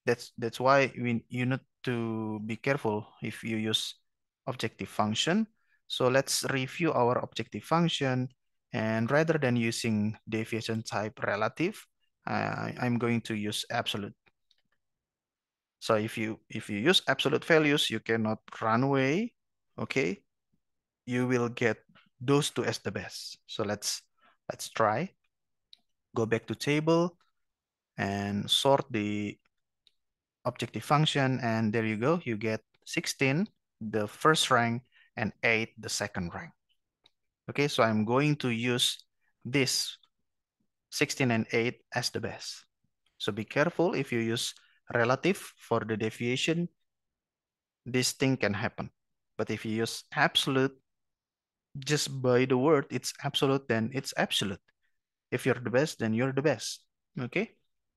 That's why you need to be careful if you use objective function. So let's review our objective function, and rather than using deviation type relative, I'm going to use absolute. So if you use absolute values, you cannot run away. Okay, you will get those two as the best. So let's try. Go back to table and sort the objective function, and there you go. You get 16, the first rank, and 8, the second rank. Okay, so I'm going to use this 16 and 8 as the best. So be careful if you use relative for the deviation, this thing can happen. But if you use absolute, just by the word, it's absolute, then it's absolute. If you're the best, then you're the best. Okay,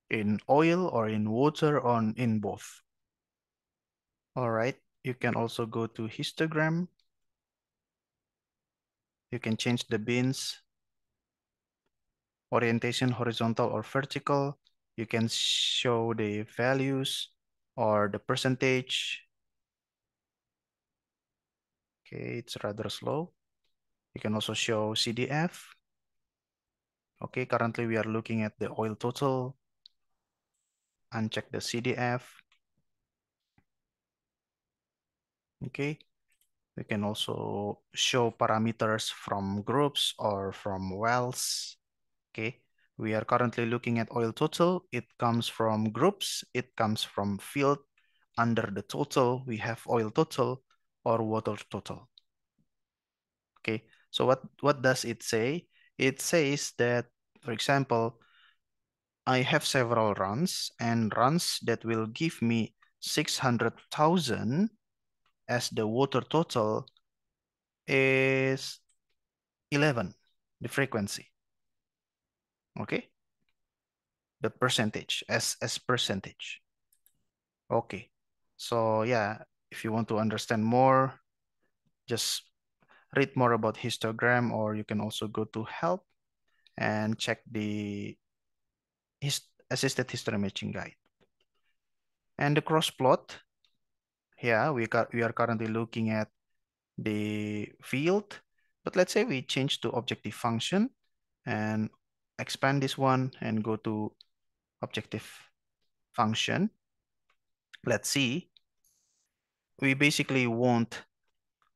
in oil or in water or in both. All right, you can also go to histogram. You can change the bins, orientation, horizontal or vertical. You can show the values or the percentage. Okay, it's rather slow. You can also show CDF. Okay, currently we are looking at the oil total. Uncheck the CDF. Okay, we can also show parameters from groups or from wells. Okay, we are currently looking at oil total. It comes from groups, it comes from field. Under the total, we have oil total or water total. Okay, so what does it say? It says that, for example, I have several runs, and runs that will give me 600,000 as the water total is 11, the frequency. Okay, the percentage as percentage. Okay, so yeah, if you want to understand more, just read more about histogram, or you can also go to help and check the assisted history matching guide. And the cross plot, yeah, we are currently looking at the field, but let's say we change to objective function and expand this one and go to objective function. Let's see, we basically want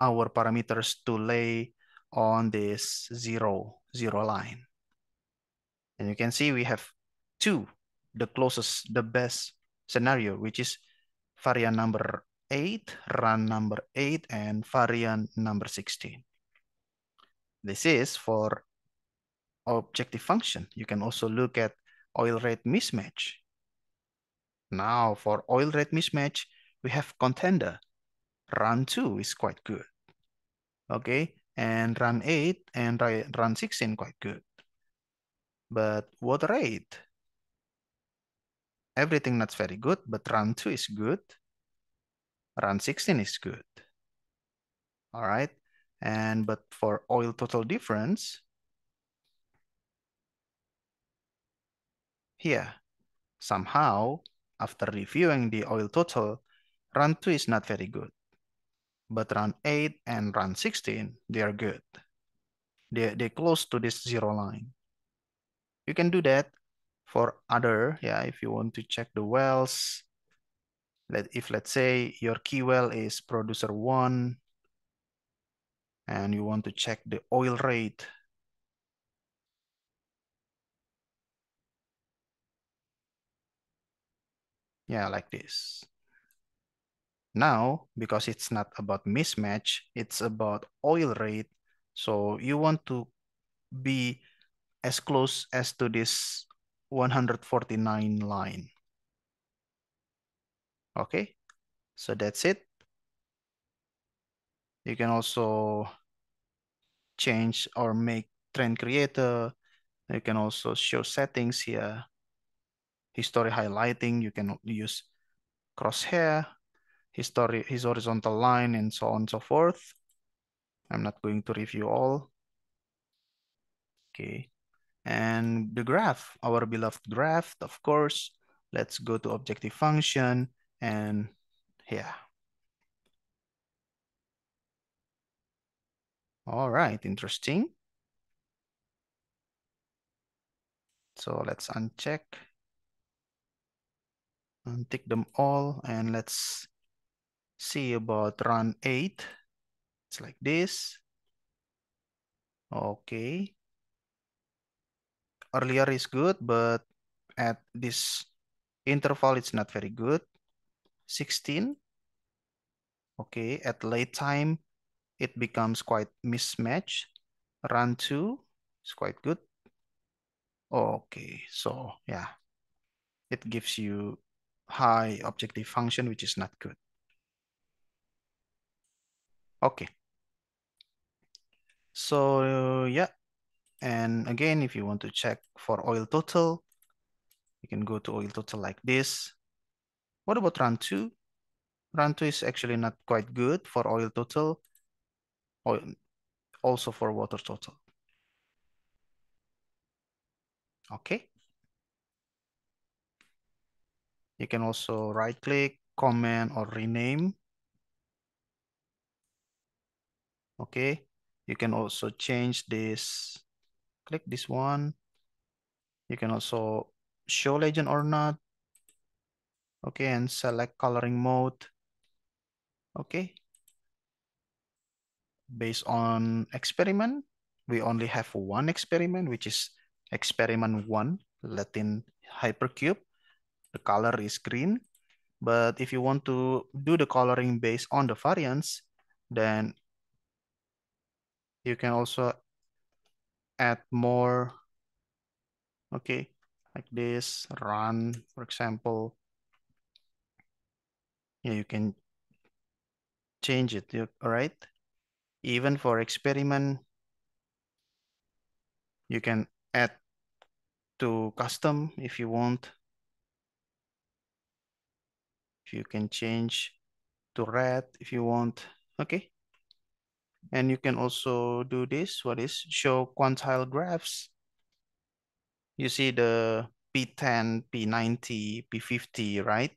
our parameters to lay on this zero line. And you can see we have two, the closest, the best scenario, which is variant number 8, run number 8, and variant number 16. This is for objective function. You can also look at oil rate mismatch. Now for oil rate mismatch, we have contender. Run 2 is quite good. Okay, and run 8 and run 16 quite good. But water rate, everything not very good, but run 2 is good. Run 16 is good. All right. And but for oil total difference, here, somehow, after reviewing the oil total, run 2 is not very good. But run 8 and run 16, they are good. They're close to this zero line. You can do that for other, yeah, if you want to check the wells. If let's say your key well is producer 1 and you want to check the oil rate, yeah, like this. Now, because it's not about mismatch, it's about oil rate. So you want to be as close as to this 149 line. Okay, so that's it. You can also change or make trend creator. You can also show settings here. History highlighting, you can use crosshair, his horizontal line, and so on and so forth. I'm not going to review all. Okay. And the graph, our beloved graph, of course, Let's go to objective function and yeah. All right, interesting. So let's uncheck, untick them all, and let's see about run 8. It's like this. Okay. Earlier is good, but at this interval, it's not very good. 16. Okay, at late time, it becomes quite mismatched. Run 2 is quite good. Okay, so yeah, it gives you high objective function, which is not good. Okay, so yeah, and again, if you want to check for oil total, you can go to oil total like this. What about run 2? Run 2 is actually not quite good for oil total, or also for water total. Okay. You can also right click, comment, or rename. Okay. You can also change this. Click this one. You can also show legend or not. Okay, and select coloring mode. Okay. Based on experiment, we only have one experiment, which is experiment 1, Latin hypercube. The color is green. But if you want to do the coloring based on the variance, then you can also add more. Okay, like this, run, for example. Yeah, you can change it, all right? Even for experiment, you can add to custom if you want. You can change to red if you want, okay? And you can also do this, what is show quantile graphs. You see the P10, P90, P50, right?